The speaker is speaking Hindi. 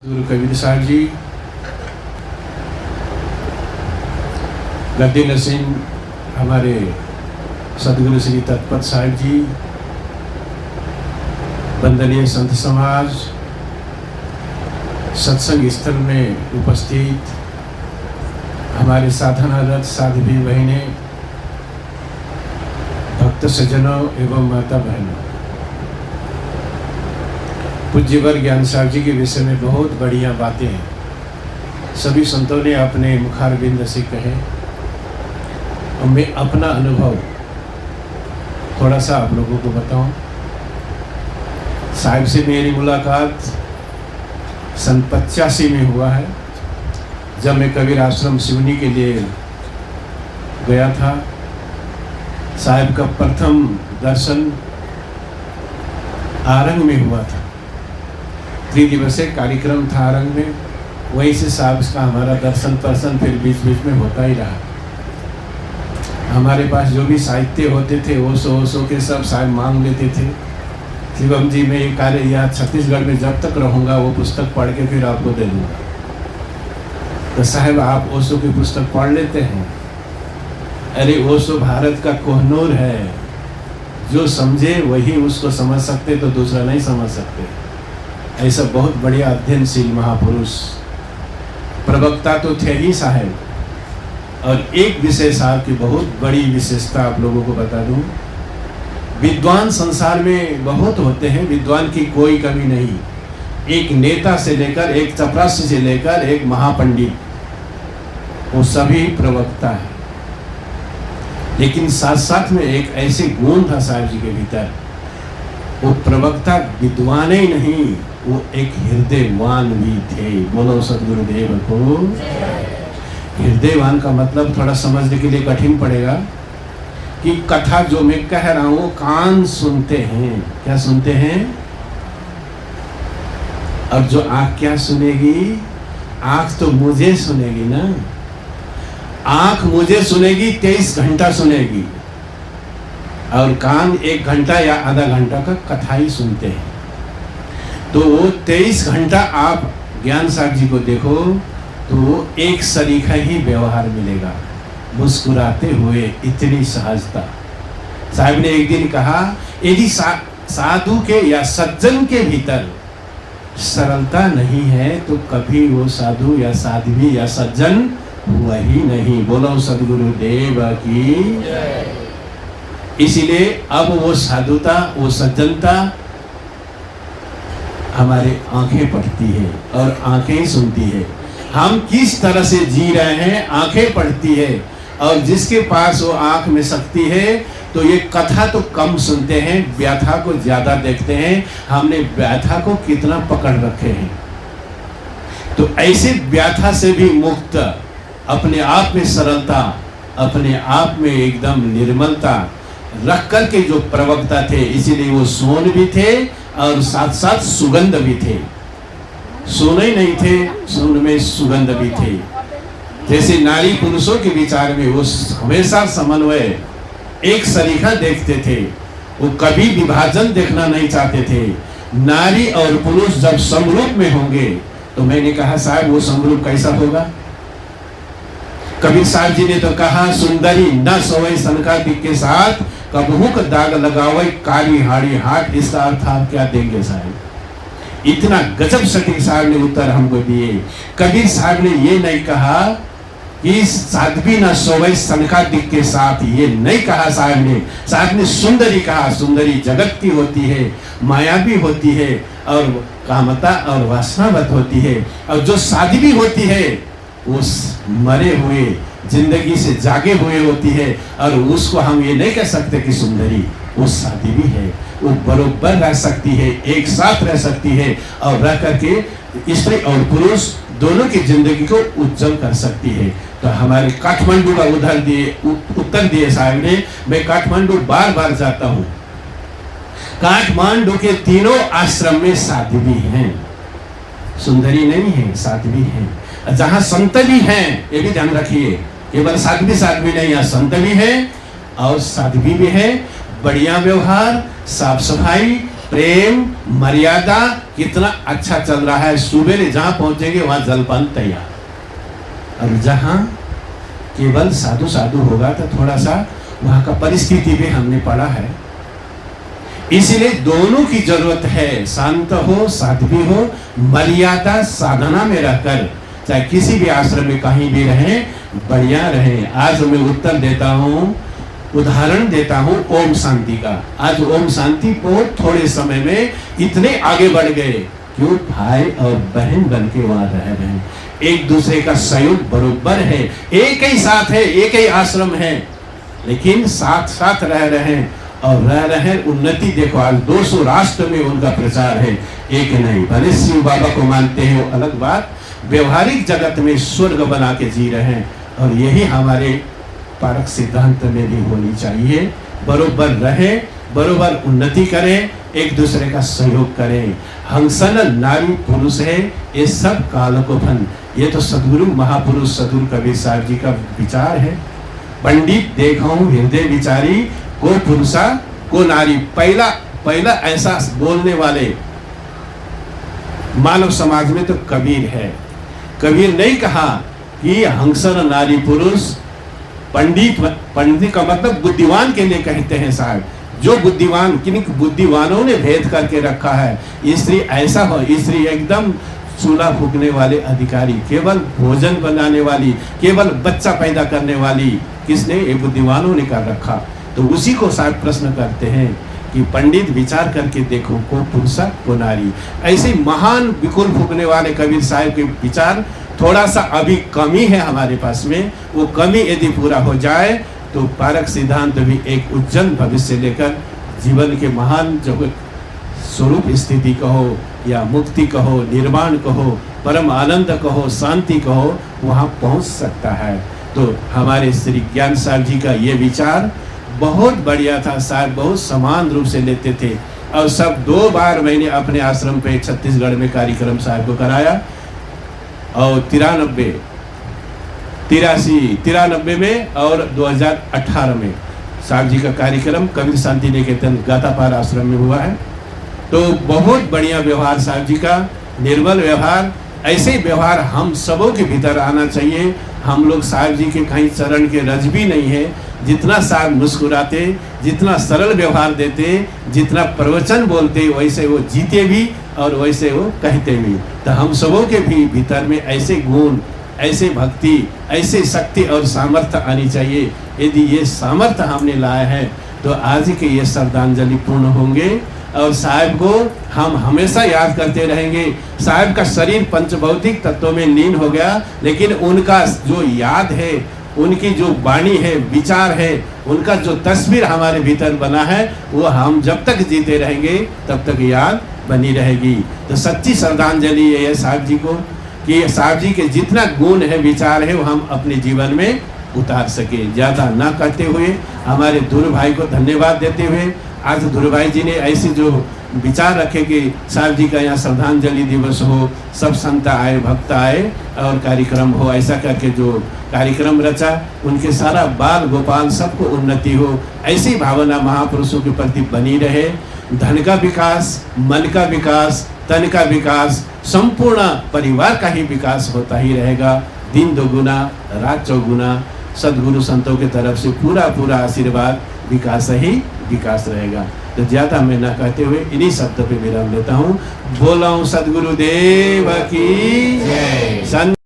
गुरु कबीर साहब जी, गद्दी नसीम हमारे सदगुरु श्री तत्पत साहब जी, वंदनीय संत समाज, सत्संग स्थल में उपस्थित हमारे साधनारत साध्वी बहनें, भक्त सज्जनों एवं माता बहनों, पूज्यवर ज्ञान साहब जी के विषय में बहुत बढ़िया बातें हैं। सभी संतों ने अपने मुखारबिंद से कहे और मैं अपना अनुभव थोड़ा सा आप लोगों को बताऊं। साहिब से मेरी मुलाकात सन 85 में हुआ है, जब मैं कबीर आश्रम सिवनी के लिए गया था। साहिब का प्रथम दर्शन आरंग में हुआ था। 3 दिवसीय कार्यक्रम था आरंग में, वहीं से साहब का हमारा दर्शन फिर बीच बीच में होता ही रहा। हमारे पास जो भी साहित्य होते थे ओसो के सब साहब मांग लेते थे। शिवम जी, मैं ये कार्य यहाँ छत्तीसगढ़ में जब तक रहूँगा वो पुस्तक पढ़ के फिर आपको दे दूँगा। तो साहब आप ओशो की पुस्तक पढ़ लेते हैं। अरे ओशो भारत का कोहनूर है, जो समझे वही उसको समझ सकते, तो दूसरा नहीं समझ सकते। ऐसा बहुत बढ़िया अध्ययनशील महापुरुष, प्रवक्ता तो थे ही साहब। और एक विषय साहब की बहुत बड़ी विशेषता आप लोगों को बता दूं। विद्वान संसार में बहुत होते हैं, विद्वान की कोई कमी नहीं। एक नेता से लेकर, एक चपरासी से लेकर, एक महापंडित, वो सभी प्रवक्ता है। लेकिन साथ साथ में एक ऐसे गुण था साहब जी के भीतर, वो प्रवक्ता विद्वान ही नहीं, वो एक हृदयवान भी थे। बोलो सदगुरुदेव को। हृदयवान का मतलब थोड़ा समझने के लिए कठिन पड़ेगा कि कथा जो मैं कह रहा हूं कान सुनते हैं। क्या सुनते हैं? और जो आंख क्या सुनेगी? आंख तो मुझे सुनेगी ना। आंख मुझे सुनेगी, 23 घंटा सुनेगी, और कान 1 घंटा या आधा घंटा का कथा ही सुनते हैं। तो वो 23 घंटा आप ज्ञान साहब जी को देखो तो एक सरीखा ही व्यवहार मिलेगा, मुस्कुराते हुए, इतनी सहजता। साहब ने एक दिन कहा, यदि साधु के या सज्जन के भीतर सरलता नहीं है तो कभी वो साधु या साध्वी या सज्जन हुआ ही नहीं। बोलो सदगुरुदेव की। इसीलिए अब वो साधुता, वो सज्जनता हमारे आंखें पढ़ती है और आंखें सुनती है। हम किस तरह से जी रहे हैं आंखें पढ़ती है। और जिसके पास वो आंख में शक्ति है तो ये कथा तो कम सुनते हैं, व्याथा को ज्यादा देखते हैं। हमने व्याथा को कितना पकड़ रखे हैं। तो ऐसे व्याथा से भी मुक्त, अपने आप में सरलता, अपने आप में एकदम निर्मलता रख कर के जो प्रवक्ता थे, इसीलिए वो सोन भी थे और साथ साथ सुगंध भी थे। सोने ही नहीं थे, सोन में सुगंध भी थे। जैसे नारी पुरुषों के विचार में वो हमेशा समन्वय, एक सरीखा देखते थे। वो कभी विभाजन देखना नहीं चाहते थे। नारी और पुरुष जब समरूप में होंगे, तो मैंने कहा साहब वो समरूप कैसा होगा? कबीर साहब जी ने तो कहा, सुंदरी न सोवै सनकादिक के साथ, कबहू का दाग लगावे काली हाड़ी हाट। इसका अर्थ आप क्या देंगे साहब? इतना गजब सटीक साहब ने उत्तर हमको दिए। कबीर साहब ने ये नहीं कहा कि साध्वी न सोवै सनकादिक के साथ, ये नहीं कहा साहब ने। साहब ने सुंदरी कहा। सुंदरी जगत की होती है, माया भी होती है, और कामता और वासनावत होती है। और जो साध्वी होती है उस मरे हुए जिंदगी से जागे हुए होती है। और उसको हम ये नहीं कह सकते कि सुंदरी, वो साधी भी है, वो बरोबर रह सकती है, एक साथ रह सकती है, और रह करके स्त्री और पुरुष दोनों की जिंदगी को उज्जवल कर सकती है। तो हमारे काठमांडू का उत्तर दिए साहब ने। मैं काठमांडू बार बार जाता हूँ। काठमांडू के तीनों आश्रम में साध्वी हैं, सुंदरी नहीं है, साध्वी है। जहाँ संत भी हैं, ये भी ध्यान रखिए, केवल साध्वी नहीं, यहाँ संत भी है और साध्वी भी है। बढ़िया व्यवहार, साफ सफाई, प्रेम मर्यादा कितना अच्छा चल रहा है। सुबह जहां पहुंचेंगे वहां जलपान तैयार। और जहां केवल साधु साधु होगा तो थोड़ा सा वहां का परिस्थिति भी हमने पढ़ा है। इसलिए दोनों की जरूरत है, शांत हो साध्वी हो, मर्यादा साधना में रहकर चाहे किसी भी आश्रम में कहीं भी रहे बढ़िया रहे। आज मैं उत्तर देता हूँ, उदाहरण देता हूँ ओम शांति का। आज ओम शांति को थोड़े समय में इतने आगे बढ़ गए क्यों? भाई और बहन बन के वहां रह रहे हैं, एक दूसरे का सहयोग बरोबर है, एक ही साथ है, एक ही आश्रम है, लेकिन साथ साथ रह रहे हैं और रह रहे हैं। उन्नति देखो, आज 200 राष्ट्र में उनका प्रचार है, एक नहीं। भले शिव बाबा को मानते हैं वो अलग बात, व्यवहारिक जगत में स्वर्ग बना के जी रहे हैं। और यही हमारे पारक सिद्धांत में भी होनी चाहिए। बरोबर रहे, बरोबर उन्नति करें, एक दूसरे का सहयोग करें। हंसन नारी पुरुष है, ये सब काल को फन। ये तो सदगुरु महापुरुष सदगुरु कबीर साहब जी का विचार है। पंडित देखो हृदय विचारी, को पुरुषा को नारी। पहला ऐसा बोलने वाले मानव समाज में तो कबीर है। कबीर नहीं कहा कि हंसन नारी पुरुष। पंडित का मतलब बुद्धिवान के लिए कहते हैं साहब, जो बुद्धिमान, किन्हीं बुद्धिवानों ने भेद करके रखा है। स्त्री ऐसा हो, स्त्री एकदम चूल्हा फूकने वाले अधिकारी, केवल भोजन बनाने वाली, केवल बच्चा पैदा करने वाली, किसने? ये बुद्धिमानों ने कर रखा। तो उसी को साहब प्रश्न करते हैं कि पंडित विचार करके देखो, को पुरुषा को नारी। ऐसे महान बिकुल फूकने वाले कबीर साहब के विचार थोड़ा सा अभी कमी है हमारे पास में। वो कमी यदि पूरा हो जाए तो पारक सिद्धांत भी एक उज्जवल भविष्य लेकर जीवन के महान जो स्वरूप स्थिति कहो या मुक्ति कहो, निर्वाण कहो, परम आनंद कहो, शांति कहो, वहाँ पहुँच सकता है। तो हमारे श्री ज्ञान साहब जी का ये विचार बहुत बढ़िया था। साहब बहुत समान रूप से लेते थे और सब 2 बार मैंने अपने आश्रम पे छत्तीसगढ़ में कार्यक्रम साहब को कराया। और 93 में और 2018 में साहब जी का कार्यक्रम कबीर शांति निकेतन गातापार आश्रम में हुआ है। तो बहुत बढ़िया व्यवहार साहब जी का, निर्मल व्यवहार। ऐसे व्यवहार हम सबों के भीतर आना चाहिए। हम लोग साहब जी के कहीं चरण के रज भी नहीं है। जितना साहब मुस्कुराते, जितना सरल व्यवहार देते, जितना प्रवचन बोलते, वैसे वो जीते भी और वैसे वो कहते भी। तो हम सबों के भी भीतर में ऐसे गुण, ऐसे भक्ति, ऐसे शक्ति और सामर्थ्य आनी चाहिए। यदि ये सामर्थ्य हमने लाया है तो आज के ये श्रद्धांजलि पूर्ण होंगे और साहब को हम हमेशा याद करते रहेंगे। साहब का शरीर पंचभौतिक तत्वों में लीन हो गया, लेकिन उनका जो याद है, उनकी जो वाणी है, विचार है, उनका जो तस्वीर हमारे भीतर बना है, वो हम जब तक जीते रहेंगे तब तक याद बनी रहेगी। तो सच्ची श्रद्धांजलि ये है साहब जी को कि साहब जी के जितना गुण है, विचार है, वो हम अपने जीवन में उतार सके। ज़्यादा ना कहते हुए हमारे ध्रुव भाई को धन्यवाद देते हुए, आज ध्रुव भाई जी ने ऐसे जो विचार रखे कि साहब जी का यहाँ श्रद्धांजलि दिवस हो, सब संत आए, भक्त आए और कार्यक्रम हो, ऐसा करके जो कार्यक्रम रचा, उनके सारा बाल गोपाल सबको उन्नति हो, ऐसी भावना महापुरुषों के प्रति बनी रहे। धन का विकास, मन का विकास, तन का विकास, संपूर्ण परिवार का ही विकास होता ही रहेगा। दिन दोगुना रात चौगुना सदगुरु संतों के तरफ से पूरा आशीर्वाद, विकास ही विकास रहेगा। तो ज्यादा मैं ना कहते हुए इन्हीं शब्दों पे विराम लेता हूँ। बोला हूँ सदगुरुदेव की जय।